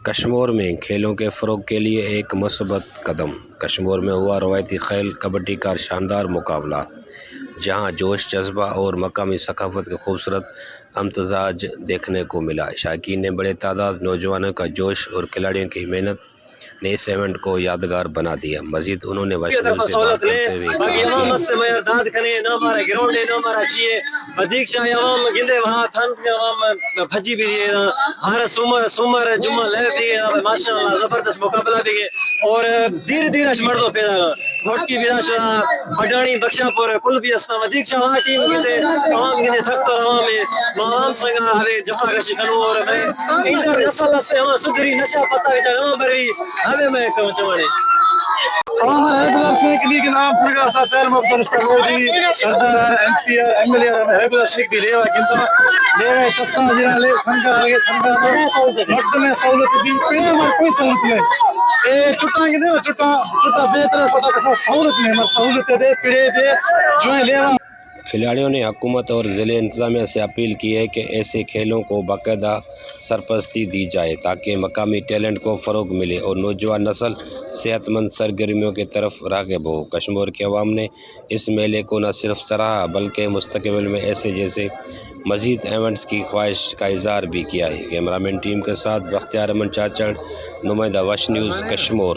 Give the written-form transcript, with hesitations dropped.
کشمور میں کھیلوں کے فروغ کے لیے ایک مثبت قدم۔ کشمور میں ہوا روایتی کھیل کبڈی کا شاندار مقابلہ، جہاں جوش، جذبہ اور مقامی ثقافت کا خوبصورت امتزاج دیکھنے کو ملا۔ شائقین نے بڑی تعداد نوجوانوں کا جوش اور کھلاڑیوں کی محنت نے اس ایونٹ کو یادگار بنا دیا۔ مزید انہوں نے ویسٹ نیوز سے بات کرتے ہوئے زبردست مقابلہ دیگے اور دھیرے دھیرے مردوں پیدا گھوٹ کی بیدا شدہ بڈانی بخشا پور کل بھی اسنا ودیک شاہ ٹیم گندے تمام گندے تھکت اور عوامی مہام سنگا ہمیں جفا کشی کنو اور میں اندر نسل سے ہم سدری نشا پتہ وچ نام بری ہمیں میں کہوں چوانے حیدر شیخ لیگ نام پورا تھا پیر مقدس پروردی سردار M P M L A Haider Sheikh دی لیوا کنتا لیوا چسا جنالے تھنگا آگے تھنگا مرد میں سہولت دی پہلے مر کوئی سہولت نہیں اے چٹا گندے چٹا بہتر پتہ کتنا سہولت نہیں مر سہولت دے پڑے دے جو لیوا۔ کھلاڑیوں نے حکومت اور ضلع انتظامیہ سے اپیل کی ہے کہ ایسے کھیلوں کو باقاعدہ سرپرستی دی جائے تاکہ مقامی ٹیلنٹ کو فروغ ملے اور نوجوان نسل صحت مند سرگرمیوں کی طرف راغب ہو۔ کشمور کے عوام نے اس میلے کو نہ صرف سراہا بلکہ مستقبل میں ایسے جیسے مزید ایونٹس کی خواہش کا اظہار بھی کیا ہے۔ کیمرہ مین ٹیم کے ساتھ بختیار احمد چاچڑ، نمائندہ ویسٹ نیوز، کشمور۔